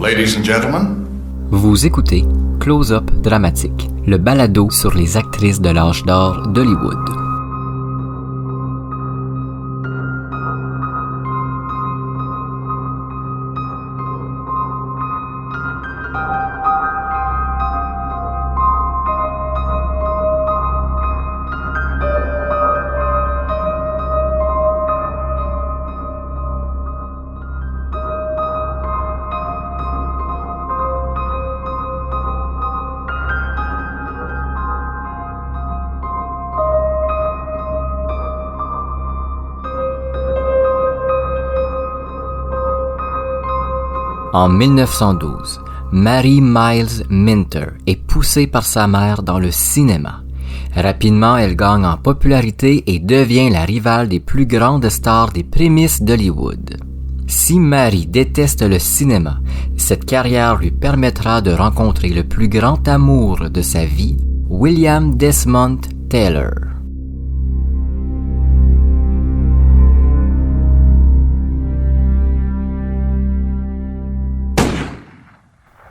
Ladies and gentlemen. Vous écoutez Close-Up Dramatique, le balado sur les actrices de l'âge d'or d'Hollywood. En 1912, Mary Miles Minter est poussée par sa mère dans le cinéma. Rapidement, elle gagne en popularité et devient la rivale des plus grandes stars des prémices d'Hollywood. Si Mary déteste le cinéma, cette carrière lui permettra de rencontrer le plus grand amour de sa vie, William Desmond Taylor.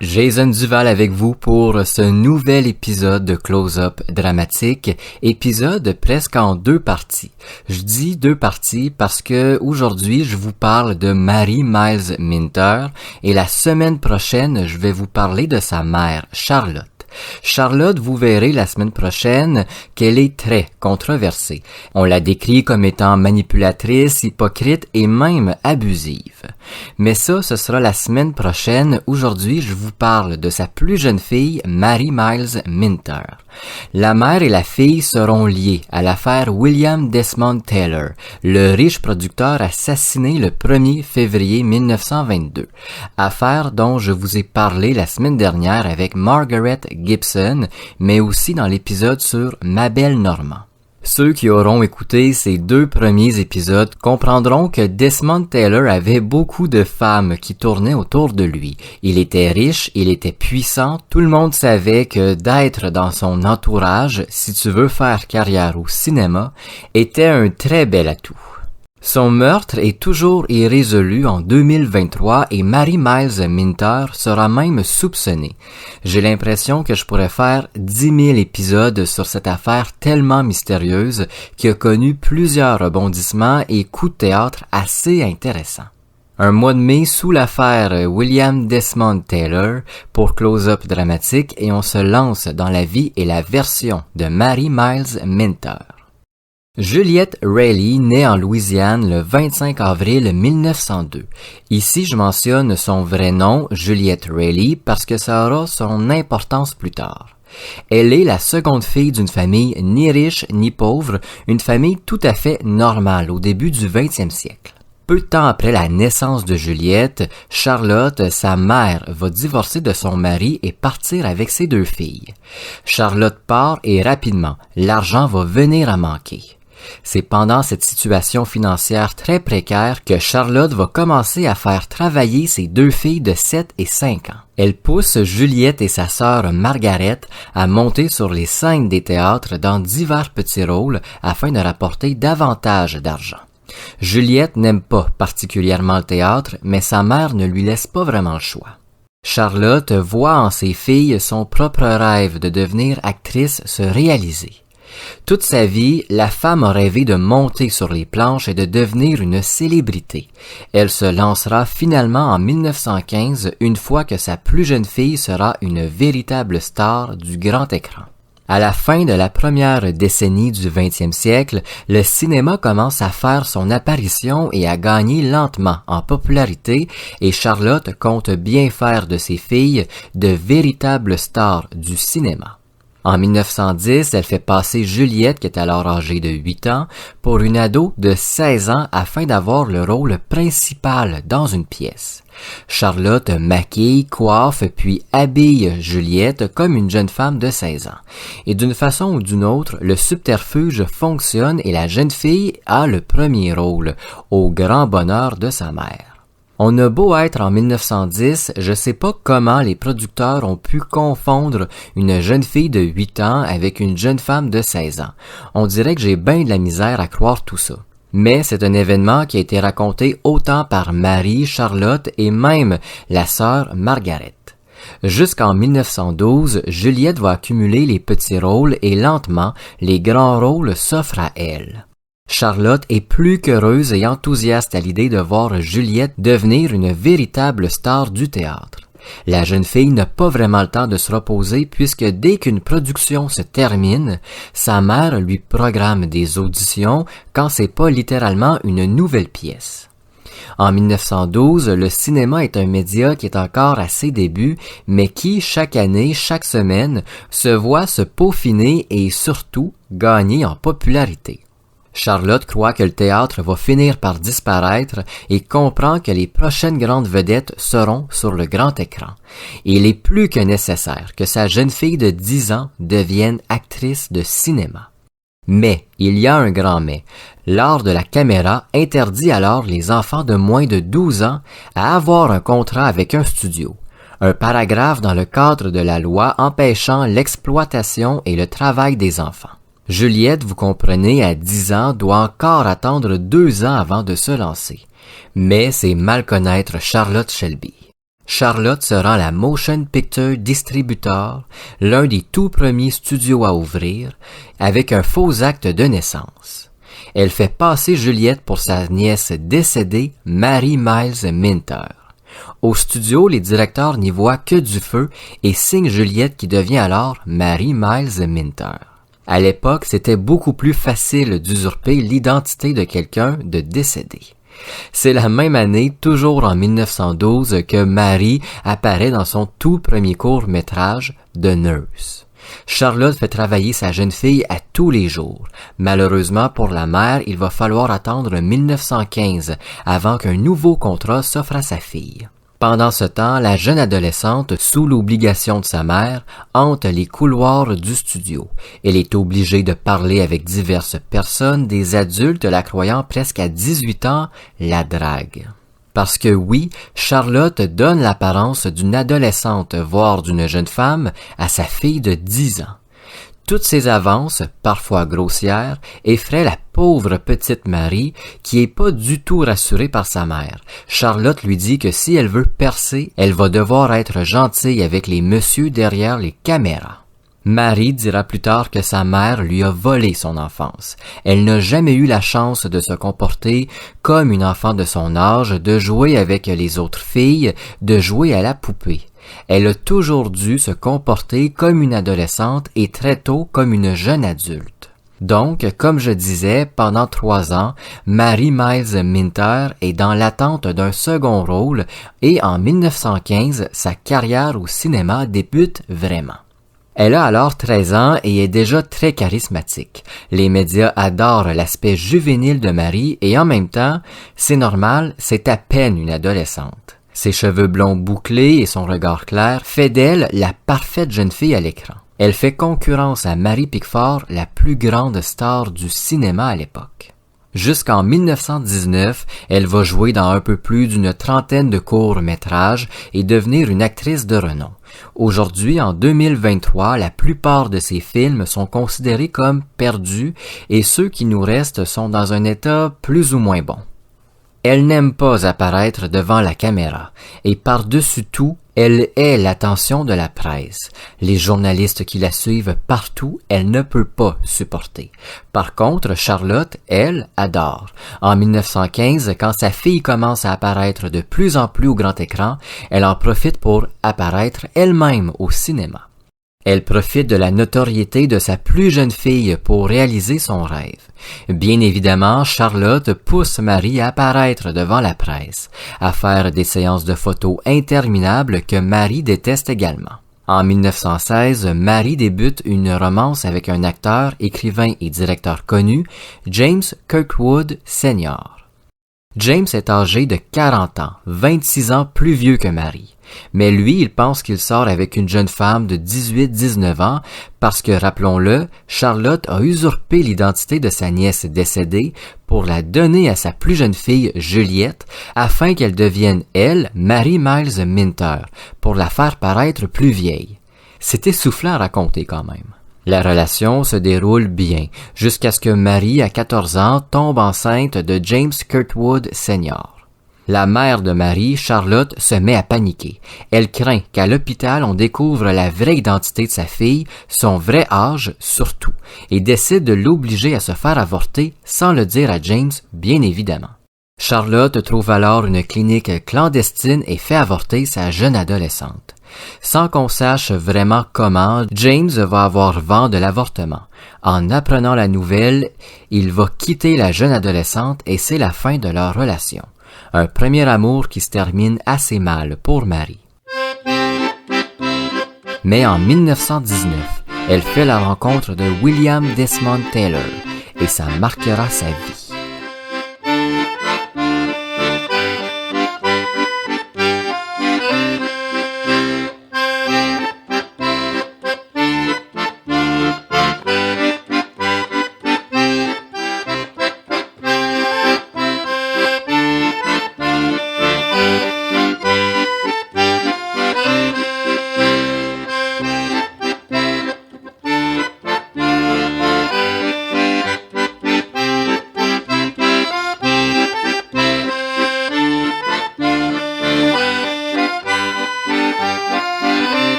Jason Duval avec vous pour ce nouvel épisode de Close-Up Dramatique, épisode presque en deux parties. Je dis deux parties parce que aujourd'hui je vous parle de Mary Miles Minter et la semaine prochaine je vais vous parler de sa mère, Charlotte. Charlotte, vous verrez la semaine prochaine qu'elle est très controversée. On la décrit comme étant manipulatrice, hypocrite et même abusive. Mais ça, ce sera la semaine prochaine. Aujourd'hui, je vous parle de sa plus jeune fille, Mary Miles Minter. La mère et la fille seront liées à l'affaire William Desmond Taylor, le riche producteur assassiné le 1er février 1922. Affaire dont je vous ai parlé la semaine dernière avec Margaret Gibson, mais aussi dans l'épisode sur Mabel Normand. Ceux qui auront écouté ces deux premiers épisodes comprendront que Desmond Taylor avait beaucoup de femmes qui tournaient autour de lui. Il était riche, il était puissant, tout le monde savait que d'être dans son entourage, si tu veux faire carrière au cinéma, était un très bel atout. Son meurtre est toujours irrésolu en 2023 et Mary Miles Minter sera même soupçonnée. J'ai l'impression que je pourrais faire 10 000 épisodes sur cette affaire tellement mystérieuse qui a connu plusieurs rebondissements et coups de théâtre assez intéressants. Un mois de mai sous l'affaire William Desmond Taylor pour Close-Up Dramatique et on se lance dans la vie et la version de Mary Miles Minter. Juliette Rayleigh naît en Louisiane le 25 avril 1902. Ici, je mentionne son vrai nom, Juliette Rayleigh, parce que ça aura son importance plus tard. Elle est la seconde fille d'une famille ni riche ni pauvre, une famille tout à fait normale au début du 20e siècle. Peu de temps après la naissance de Juliette, Charlotte, sa mère, va divorcer de son mari et partir avec ses deux filles. Charlotte part et rapidement, l'argent va venir à manquer. C'est pendant cette situation financière très précaire que Charlotte va commencer à faire travailler ses deux filles de 7 et 5 ans. Elle pousse Juliette et sa sœur Margaret à monter sur les scènes des théâtres dans divers petits rôles afin de rapporter davantage d'argent. Juliette n'aime pas particulièrement le théâtre, mais sa mère ne lui laisse pas vraiment le choix. Charlotte voit en ses filles son propre rêve de devenir actrice se réaliser. Toute sa vie, la femme a rêvé de monter sur les planches et de devenir une célébrité. Elle se lancera finalement en 1915 une fois que sa plus jeune fille sera une véritable star du grand écran. À la fin de la première décennie du 20e siècle, le cinéma commence à faire son apparition et à gagner lentement en popularité et Charlotte compte bien faire de ses filles de véritables stars du cinéma. En 1910, elle fait passer Juliette, qui est alors âgée de 8 ans, pour une ado de 16 ans afin d'avoir le rôle principal dans une pièce. Charlotte maquille, coiffe puis habille Juliette comme une jeune femme de 16 ans. Et d'une façon ou d'une autre, le subterfuge fonctionne et la jeune fille a le premier rôle, au grand bonheur de sa mère. On a beau être en 1910, je sais pas comment les producteurs ont pu confondre une jeune fille de 8 ans avec une jeune femme de 16 ans. On dirait que j'ai bien de la misère à croire tout ça. Mais c'est un événement qui a été raconté autant par Marie, Charlotte et même la sœur Margaret. Jusqu'en 1912, Juliette va accumuler les petits rôles et lentement, les grands rôles s'offrent à elle. Charlotte est plus qu'heureuse et enthousiaste à l'idée de voir Juliette devenir une véritable star du théâtre. La jeune fille n'a pas vraiment le temps de se reposer puisque dès qu'une production se termine, sa mère lui programme des auditions quand c'est pas littéralement une nouvelle pièce. En 1912, le cinéma est un média qui est encore à ses débuts, mais qui, chaque année, chaque semaine, se voit se peaufiner et surtout gagner en popularité. Charlotte croit que le théâtre va finir par disparaître et comprend que les prochaines grandes vedettes seront sur le grand écran. Il est plus que nécessaire que sa jeune fille de 10 ans devienne actrice de cinéma. Mais, il y a un grand mais. L'art de la caméra interdit alors les enfants de moins de 12 ans à avoir un contrat avec un studio. Un paragraphe dans le cadre de la loi empêchant l'exploitation et le travail des enfants. Juliette, vous comprenez, à 10 ans, doit encore attendre 2 ans avant de se lancer. Mais c'est mal connaître Charlotte Shelby. Charlotte sera la Motion Picture Distributor, l'un des tout premiers studios à ouvrir, avec un faux acte de naissance. Elle fait passer Juliette pour sa nièce décédée, Mary Miles Minter. Au studio, les directeurs n'y voient que du feu et signent Juliette qui devient alors Mary Miles Minter. À l'époque, c'était beaucoup plus facile d'usurper l'identité de quelqu'un de décédé. C'est la même année, toujours en 1912, que Marie apparaît dans son tout premier court-métrage, The Nurse. Charlotte fait travailler sa jeune fille à tous les jours. Malheureusement pour la mère, il va falloir attendre 1915 avant qu'un nouveau contrat s'offre à sa fille. Pendant ce temps, la jeune adolescente, sous l'obligation de sa mère, hante les couloirs du studio. Elle est obligée de parler avec diverses personnes, des adultes la croyant presque à 18 ans, la drague. Parce que oui, Charlotte donne l'apparence d'une adolescente, voire d'une jeune femme, à sa fille de 10 ans. Toutes ces avances, parfois grossières, effraient la pauvre petite Marie, qui est pas du tout rassurée par sa mère. Charlotte lui dit que si elle veut percer, elle va devoir être gentille avec les messieurs derrière les caméras. Marie dira plus tard que sa mère lui a volé son enfance. Elle n'a jamais eu la chance de se comporter comme une enfant de son âge, de jouer avec les autres filles, de jouer à la poupée. Elle a toujours dû se comporter comme une adolescente et très tôt comme une jeune adulte. Donc, comme je disais, pendant 3 ans, Mary Miles Minter est dans l'attente d'un second rôle et en 1915, sa carrière au cinéma débute vraiment. Elle a alors 13 ans et est déjà très charismatique. Les médias adorent l'aspect juvénile de Marie et en même temps, c'est normal, c'est à peine une adolescente. Ses cheveux blonds bouclés et son regard clair fait d'elle la parfaite jeune fille à l'écran. Elle fait concurrence à Mary Pickford, la plus grande star du cinéma à l'époque. Jusqu'en 1919, elle va jouer dans un peu plus d'une trentaine de courts-métrages et devenir une actrice de renom. Aujourd'hui, en 2023, la plupart de ses films sont considérés comme perdus et ceux qui nous restent sont dans un état plus ou moins bon. Elle n'aime pas apparaître devant la caméra et par-dessus tout, elle hait l'attention de la presse. Les journalistes qui la suivent partout, elle ne peut pas supporter. Par contre, Charlotte, elle, adore. En 1915, quand sa fille commence à apparaître de plus en plus au grand écran, elle en profite pour apparaître elle-même au cinéma. Elle profite de la notoriété de sa plus jeune fille pour réaliser son rêve. Bien évidemment, Charlotte pousse Marie à apparaître devant la presse, à faire des séances de photos interminables que Marie déteste également. En 1916, Marie débute une romance avec un acteur, écrivain et directeur connu, James Kirkwood Sr. James est âgé de 40 ans, 26 ans plus vieux que Marie. Mais lui, il pense qu'il sort avec une jeune femme de 18-19 ans parce que, rappelons-le, Charlotte a usurpé l'identité de sa nièce décédée pour la donner à sa plus jeune fille Juliette afin qu'elle devienne, elle, Mary Miles Minter, pour la faire paraître plus vieille. C'est essoufflant à raconter quand même. La relation se déroule bien, jusqu'à ce que Mary, à 14 ans, tombe enceinte de James Kirkwood Sr. La mère de Mary, Charlotte, se met à paniquer. Elle craint qu'à l'hôpital on découvre la vraie identité de sa fille, son vrai âge surtout, et décide de l'obliger à se faire avorter sans le dire à James, bien évidemment. Charlotte trouve alors une clinique clandestine et fait avorter sa jeune adolescente. Sans qu'on sache vraiment comment, James va avoir vent de l'avortement. En apprenant la nouvelle, il va quitter la jeune adolescente et c'est la fin de leur relation. Un premier amour qui se termine assez mal pour Mary. Mais en 1919, elle fait la rencontre de William Desmond Taylor et ça marquera sa vie.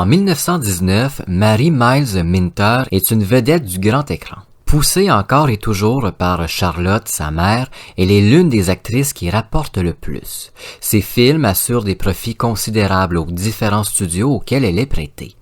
En 1919, Mary Miles Minter est une vedette du grand écran. Poussée encore et toujours par Charlotte, sa mère, elle est l'une des actrices qui rapporte le plus. Ses films assurent des profits considérables aux différents studios auxquels elle est prêtée.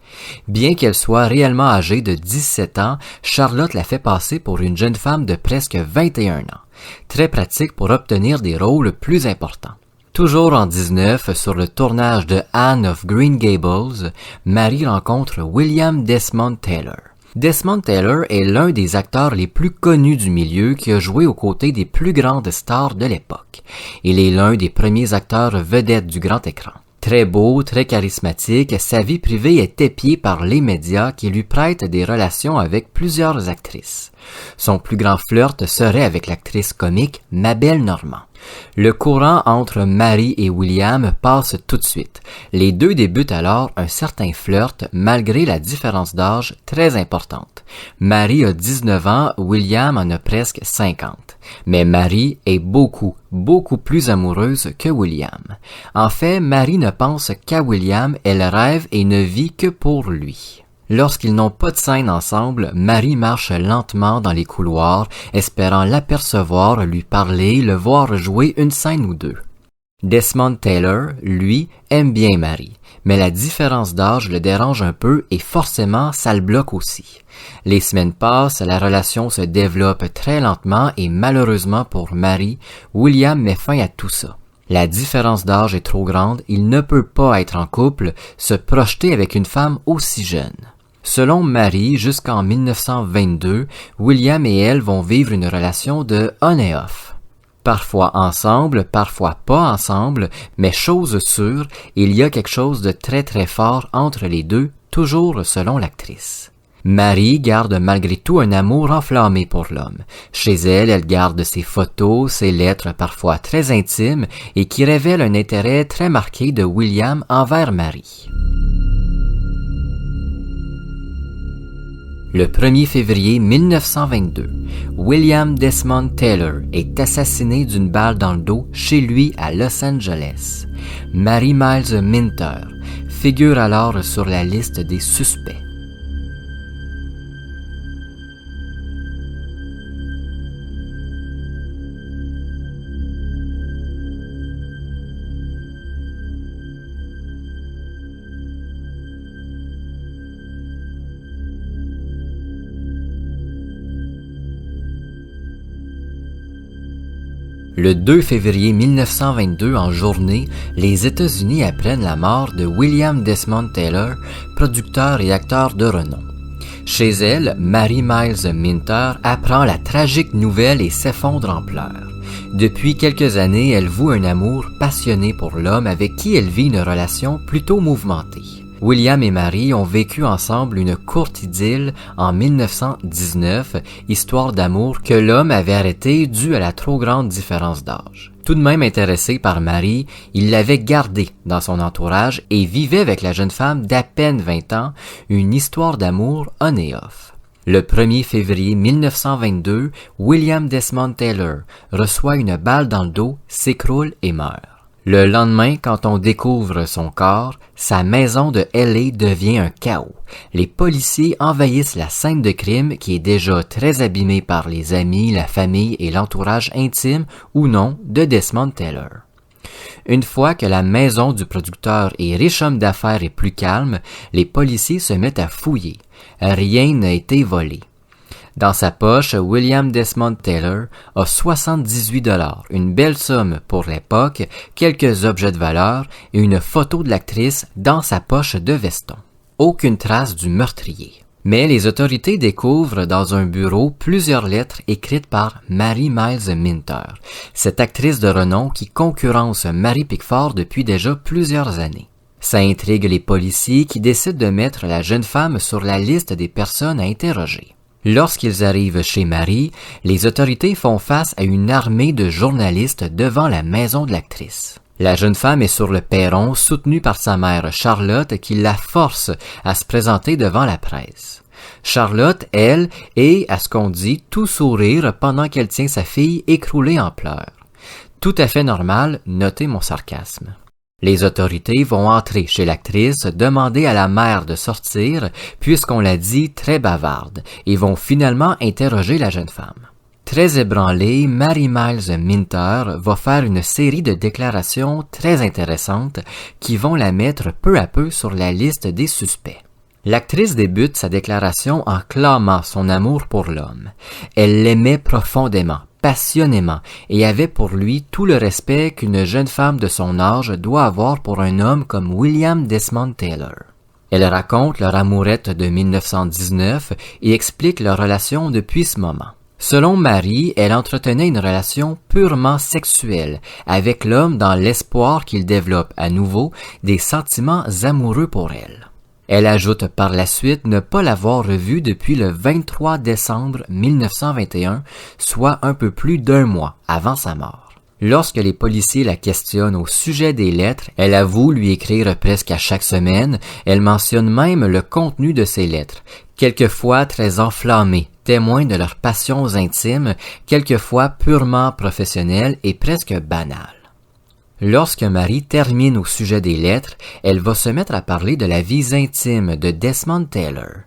Bien qu'elle soit réellement âgée de 17 ans, Charlotte la fait passer pour une jeune femme de presque 21 ans. Très pratique pour obtenir des rôles plus importants. Toujours en 19, sur le tournage de Anne of Green Gables, Mary rencontre William Desmond Taylor. Desmond Taylor est l'un des acteurs les plus connus du milieu qui a joué aux côtés des plus grandes stars de l'époque. Il est l'un des premiers acteurs vedettes du grand écran. Très beau, très charismatique, sa vie privée est épiée par les médias qui lui prêtent des relations avec plusieurs actrices. Son plus grand flirt serait avec l'actrice comique Mabel Normand. Le courant entre Mary et William passe tout de suite. Les deux débutent alors un certain flirt malgré la différence d'âge très importante. Mary a 19 ans, William en a presque 50. Mais Mary est beaucoup plus amoureuse que William. En fait, Mary ne pense qu'à William, elle rêve et ne vit que pour lui. Lorsqu'ils n'ont pas de scène ensemble, Mary marche lentement dans les couloirs, espérant l'apercevoir, lui parler, le voir jouer une scène ou deux. Desmond Taylor, lui, aime bien Mary, mais la différence d'âge le dérange un peu et forcément ça le bloque aussi. Les semaines passent, la relation se développe très lentement et malheureusement pour Mary, William met fin à tout ça. La différence d'âge est trop grande, il ne peut pas être en couple, se projeter avec une femme aussi jeune. Selon Mary, jusqu'en 1922, William et elle vont vivre une relation de on et off. Parfois ensemble, parfois pas ensemble, mais chose sûre, il y a quelque chose de très très fort entre les deux, toujours selon l'actrice. Mary garde malgré tout un amour enflammé pour l'homme. Chez elle, elle garde ses photos, ses lettres parfois très intimes et qui révèlent un intérêt très marqué de William envers Mary. Le 1er février 1922, William Desmond Taylor est assassiné d'une balle dans le dos chez lui à Los Angeles. Mary Miles Minter figure alors sur la liste des suspects. Le 2 février 1922, en journée, les États-Unis apprennent la mort de William Desmond Taylor, producteur et acteur de renom. Chez elle, Mary Miles Minter apprend la tragique nouvelle et s'effondre en pleurs. Depuis quelques années, elle voue un amour passionné pour l'homme avec qui elle vit une relation plutôt mouvementée. William et Mary ont vécu ensemble une courte idylle en 1919, histoire d'amour que l'homme avait arrêtée due à la trop grande différence d'âge. Tout de même intéressé par Marie, il l'avait gardée dans son entourage et vivait avec la jeune femme d'à peine 20 ans une histoire d'amour on et off. Le 1er février 1922, William Desmond Taylor reçoit une balle dans le dos, s'écroule et meurt. Le lendemain, quand on découvre son corps, sa maison de LA devient un chaos. Les policiers envahissent la scène de crime qui est déjà très abîmée par les amis, la famille et l'entourage intime ou non de Desmond Taylor. Une fois que la maison du producteur et riche homme d'affaires est plus calme, les policiers se mettent à fouiller. Rien n'a été volé. Dans sa poche, William Desmond Taylor a 78 $, une belle somme pour l'époque, quelques objets de valeur et une photo de l'actrice dans sa poche de veston. Aucune trace du meurtrier. Mais les autorités découvrent dans un bureau plusieurs lettres écrites par Mary Miles Minter, cette actrice de renom qui concurrence Mary Pickford depuis déjà plusieurs années. Ça intrigue les policiers qui décident de mettre la jeune femme sur la liste des personnes à interroger. Lorsqu'ils arrivent chez Marie, les autorités font face à une armée de journalistes devant la maison de l'actrice. La jeune femme est sur le perron, soutenue par sa mère Charlotte qui la force à se présenter devant la presse. Charlotte, elle, est, à ce qu'on dit, tout sourire pendant qu'elle tient sa fille écroulée en pleurs. Tout à fait normal, notez mon sarcasme. Les autorités vont entrer chez l'actrice, demander à la mère de sortir, puisqu'on l'a dit très bavarde, et vont finalement interroger la jeune femme. Très ébranlée, Mary Miles Minter va faire une série de déclarations très intéressantes qui vont la mettre peu à peu sur la liste des suspects. L'actrice débute sa déclaration en clamant son amour pour l'homme. Elle l'aimait profondément, passionnément, et avait pour lui tout le respect qu'une jeune femme de son âge doit avoir pour un homme comme William Desmond Taylor. Elle raconte leur amourette de 1919 et explique leur relation depuis ce moment. Selon Marie, elle entretenait une relation purement sexuelle avec l'homme dans l'espoir qu'il développe à nouveau des sentiments amoureux pour elle. Elle ajoute par la suite ne pas l'avoir revu depuis le 23 décembre 1921, soit un peu plus d'1 mois avant sa mort. Lorsque les policiers la questionnent au sujet des lettres, elle avoue lui écrire presque à chaque semaine. Elle mentionne même le contenu de ces lettres, quelquefois très enflammées, témoins de leurs passions intimes, quelquefois purement professionnelles et presque banales. Lorsque Marie termine au sujet des lettres, elle va se mettre à parler de la vie intime de Desmond Taylor,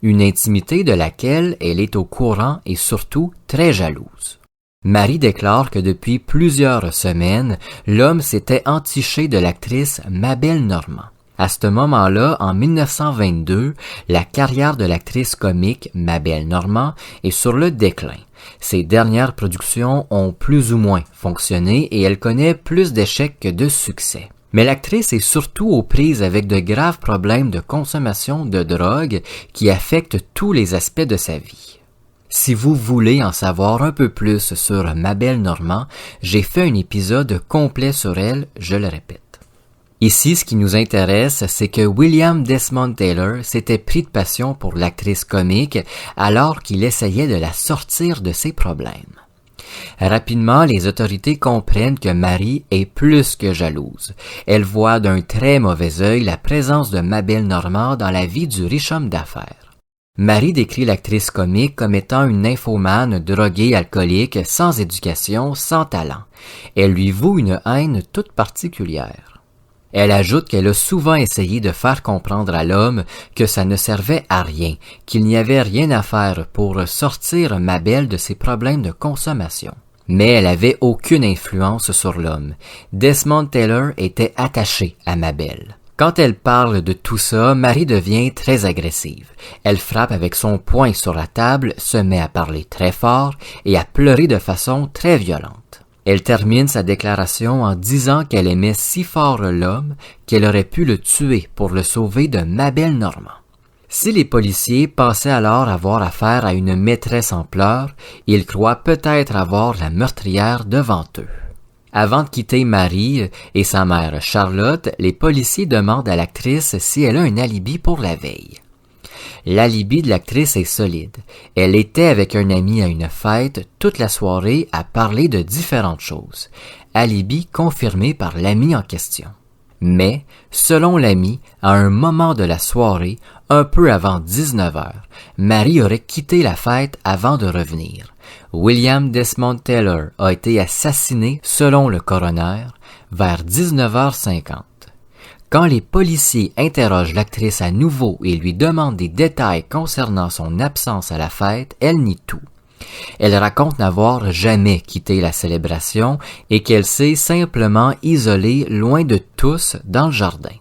une intimité de laquelle elle est au courant et surtout très jalouse. Marie déclare que depuis plusieurs semaines, l'homme s'était entiché de l'actrice Mabel Normand. À ce moment-là, en 1922, la carrière de l'actrice comique Mabel Normand est sur le déclin. Ses dernières productions ont plus ou moins fonctionné et elle connaît plus d'échecs que de succès. Mais l'actrice est surtout aux prises avec de graves problèmes de consommation de drogue qui affectent tous les aspects de sa vie. Si vous voulez en savoir un peu plus sur Mabel Normand, j'ai fait un épisode complet sur elle, je le répète. Ici, ce qui nous intéresse, c'est que William Desmond Taylor s'était pris de passion pour l'actrice comique alors qu'il essayait de la sortir de ses problèmes. Rapidement, les autorités comprennent que Marie est plus que jalouse. Elle voit d'un très mauvais œil la présence de Mabel Normand dans la vie du riche homme d'affaires. Marie décrit l'actrice comique comme étant une nymphomane droguée alcoolique, sans éducation, sans talent. Elle lui voue une haine toute particulière. Elle ajoute qu'elle a souvent essayé de faire comprendre à l'homme que ça ne servait à rien, qu'il n'y avait rien à faire pour sortir Mabel de ses problèmes de consommation. Mais elle avait aucune influence sur l'homme. Desmond Taylor était attaché à Mabel. Quand elle parle de tout ça, Marie devient très agressive. Elle frappe avec son poing sur la table, se met à parler très fort et à pleurer de façon très violente. Elle termine sa déclaration en disant qu'elle aimait si fort l'homme qu'elle aurait pu le tuer pour le sauver de Mabel Normand. Si les policiers pensaient alors avoir affaire à une maîtresse en pleurs, ils croient peut-être avoir la meurtrière devant eux. Avant de quitter Marie et sa mère Charlotte, les policiers demandent à l'actrice si elle a un alibi pour la veille. L'alibi de l'actrice est solide. Elle était avec un ami à une fête toute la soirée à parler de différentes choses. Alibi confirmé par l'ami en question. Mais, selon l'ami, à un moment de la soirée, un peu avant 19 heures, Marie aurait quitté la fête avant de revenir. William Desmond Taylor a été assassiné, selon le coroner, vers 19h50. Quand les policiers interrogent l'actrice à nouveau et lui demandent des détails concernant son absence à la fête, elle nie tout. Elle raconte n'avoir jamais quitté la célébration et qu'elle s'est simplement isolée loin de tous dans le jardin.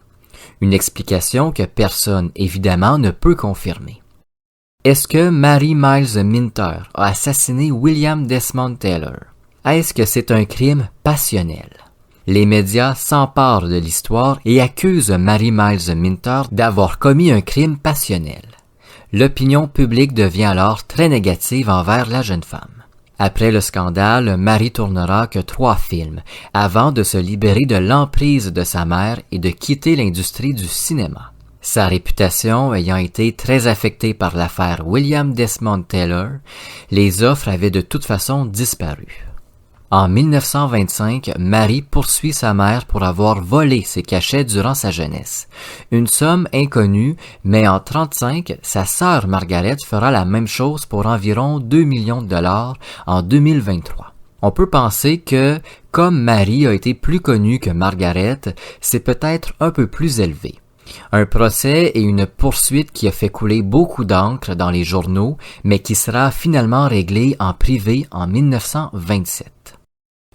Une explication que personne, évidemment, ne peut confirmer. Est-ce que Mary Miles Minter a assassiné William Desmond Taylor? Est-ce que c'est un crime passionnel? Les médias s'emparent de l'histoire et accusent Mary Miles Minter d'avoir commis un crime passionnel. L'opinion publique devient alors très négative envers la jeune femme. Après le scandale, Mary tournera que 3 films avant de se libérer de l'emprise de sa mère et de quitter l'industrie du cinéma. Sa réputation ayant été très affectée par l'affaire William Desmond Taylor, les offres avaient de toute façon disparu. En 1925, Mary poursuit sa mère pour avoir volé ses cachets durant sa jeunesse. Une somme inconnue, mais en 1935, sa sœur Margaret fera la même chose pour environ 2 millions de dollars en 2023. On peut penser que, comme Mary a été plus connue que Margaret, c'est peut-être un peu plus élevé. Un procès et une poursuite qui a fait couler beaucoup d'encre dans les journaux, mais qui sera finalement réglé en privé en 1927.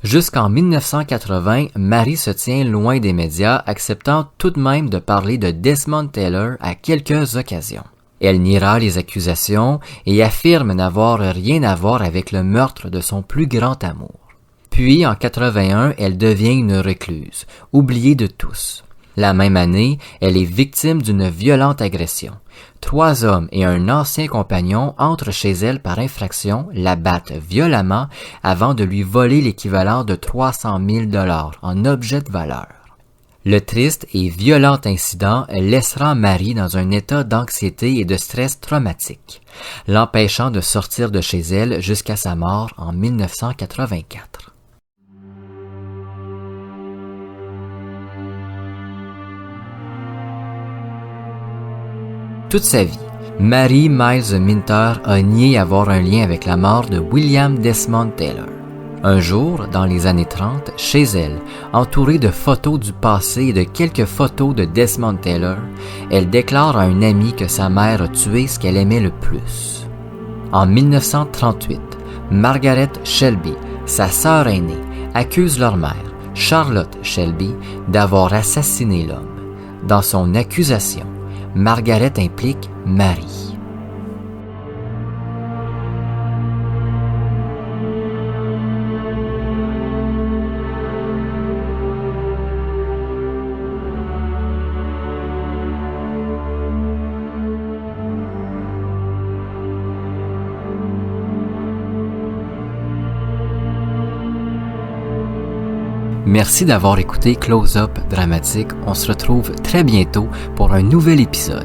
Jusqu'en 1980, Mary se tient loin des médias, acceptant tout de même de parler de Desmond Taylor à quelques occasions. Elle niera les accusations et affirme n'avoir rien à voir avec le meurtre de son plus grand amour. Puis, en 81, elle devient une recluse, oubliée de tous. La même année, elle est victime d'une violente agression. 3 hommes et un ancien compagnon entrent chez elle par infraction, la battent violemment avant de lui voler l'équivalent de 300 000 $ en objets de valeur. Le triste et violent incident laissera Mary dans un état d'anxiété et de stress traumatique, l'empêchant de sortir de chez elle jusqu'à sa mort en 1984. Toute sa vie, Mary Miles Minter a nié avoir un lien avec la mort de William Desmond Taylor. Un jour, dans les années 30, chez elle, entourée de photos du passé et de quelques photos de Desmond Taylor, elle déclare à un ami que sa mère a tué ce qu'elle aimait le plus. En 1938, Margaret Shelby, sa sœur aînée, accuse leur mère, Charlotte Shelby, d'avoir assassiné l'homme. Dans son accusation, Margaret implique Mary. Merci d'avoir écouté Close Up Dramatique. On se retrouve très bientôt pour un nouvel épisode.